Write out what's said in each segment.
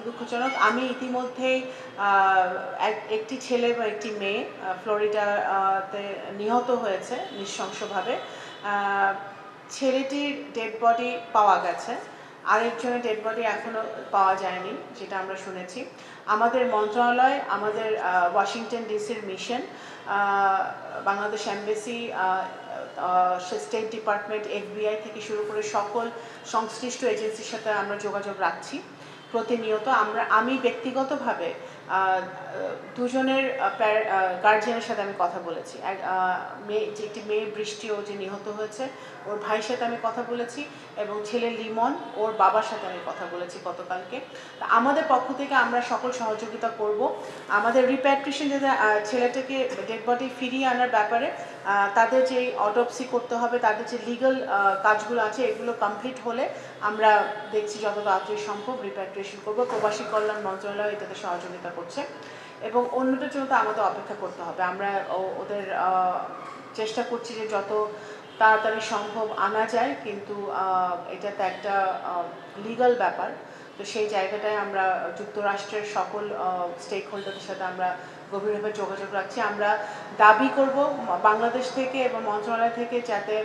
দুঃখজনক। আমি ইতিমধ্যেই একটি ছেলে বা একটি মেয়ে ফ্লোরিডাতে নিহত হয়েছে নৃশংসভাবে। ছেলেটির ডেড বডি পাওয়া গেছে, আরেকজনের ডেড বডি এখনও পাওয়া যায়নি, যেটা আমরা শুনেছি। আমাদের মন্ত্রণালয়, আমাদের ওয়াশিংটন ডিসির mission, Bangladesh embassy, state department, FBI থেকে শুরু করে সকল সংশ্লিষ্ট এজেন্সির সাথে আমরা যোগাযোগ রাখছি প্রতিনিয়ত। আমি ব্যক্তিগতভাবে দুজনের গার্জিয়ানের সাথে আমি কথা বলেছি। একটি মেয়ে বৃষ্টি, ও যে নিহত হয়েছে, ওর ভাইয়ের সাথে আমি কথা বলেছি, এবং ছেলে লিমন, ওর বাবার সাথে আমি কথা বলেছি গতকালকে। আমাদের পক্ষ থেকে আমরা সকল সহযোগিতা করব। আমাদের রিপ্যাট্রিয়েশন, যাতে ছেলেটাকে ডেড বডি ফিরিয়ে আনার ব্যাপারে তাদের যে অটোপসি করতে হবে, তাদের যে লিগাল কাজগুলো আছে, এগুলো কমপ্লিট হলে আমরা দেখছি যত তাড়াতাড়ি সম্ভব রিপ্যাট্রিয়েশন করব। প্রবাসী কল্যাণ মন্ত্রণালয় এটাতে সহযোগিতা করছে, এবং অন্যটার জন্য তো আমাদের অপেক্ষা করতে হবে। আমরা ওদের চেষ্টা করছি যে যত তাড়াতাড়ি সম্ভব আনা যায়, কিন্তু এটাতে একটা লিগাল ব্যাপার। তো সেই জায়গাটায় আমরা যুক্তরাষ্ট্রের সকল স্টেক হোল্ডারদের সাথে আমরা গভীরভাবে যোগাযোগ রাখছি। আমরা দাবি করব বাংলাদেশ থেকে এবং মন্ত্রণালয় থেকে যাতে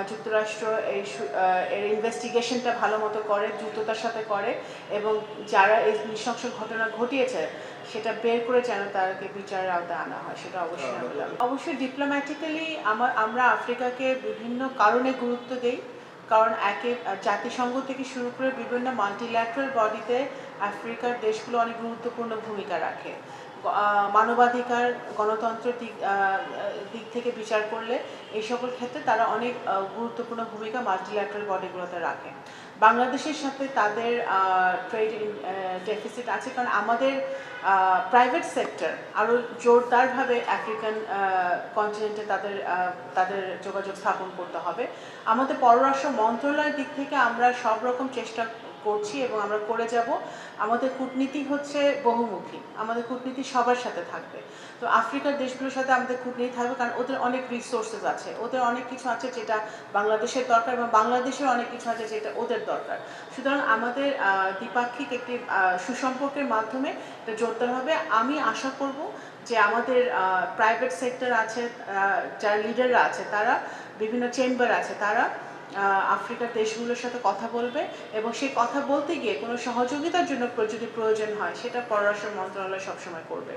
যুক্তরাষ্ট্র এর ইনভেস্টিগেশনটা ভালো মতো করে, দ্রুততার সাথে করে, এবং যারা এই নৃশংস ঘটনা ঘটিয়েছে সেটা বের করে যেন তাদেরকে বিচারের আওতায় আনা হয়, সেটা অবশ্যই ডিপ্লোম্যাটিক্যালি আমরা আফ্রিকাকে বিভিন্ন কারণে গুরুত্ব দিই। কারণ জাতিসংঘ থেকে শুরু করে বিভিন্ন মাল্টিল্যাটারাল বডিতে আফ্রিকার দেশগুলো অনেক গুরুত্বপূর্ণ ভূমিকা রাখে। মানবাধিকার, গণতন্ত্রের দিক থেকে বিচার করলে এই সকল ক্ষেত্রে তারা অনেক গুরুত্বপূর্ণ ভূমিকা মাল্টিল্যাটারাল বডিগুলোতে রাখে। বাংলাদেশের সাথে তাদের ট্রেড ডেফিসিট আছে, কারণ আমাদের প্রাইভেট সেক্টর আরও জোরদারভাবে আফ্রিকান কন্টিনেন্টে তাদের যোগাযোগ স্থাপন করতে হবে। আমাদের পররাষ্ট্র মন্ত্রণালয়ের দিক থেকে আমরা সব রকম চেষ্টা করছি এবং আমরা করে যাব। আমাদের কূটনীতি হচ্ছে বহুমুখী, আমাদের কূটনীতি সবার সাথে থাকবে। তো আফ্রিকার দেশগুলোর সাথে আমাদের কূটনীতি থাকবে, কারণ ওদের অনেক রিসোর্সেস আছে, ওদের অনেক কিছু আছে যেটা বাংলাদেশের দরকার, এবং বাংলাদেশের অনেক কিছু আছে যেটা ওদের দরকার। সুতরাং আমাদের দ্বিপাক্ষিক একটি সুসম্পর্কের মাধ্যমে এটা জোরদার হবে। আমি আশা করব যে আমাদের প্রাইভেট সেক্টর আছে, যারা লিডাররা আছে, তারা বিভিন্ন চেম্বার আছে, তারা আফ্রিকার দেশগুলোর সাথে কথা বলবে, এবং সেই কথা বলতে গিয়ে কোনো সহযোগিতার জন্য যদি প্রয়োজন হয়, সেটা পররাষ্ট্র মন্ত্রণালয় সবসময় করবে।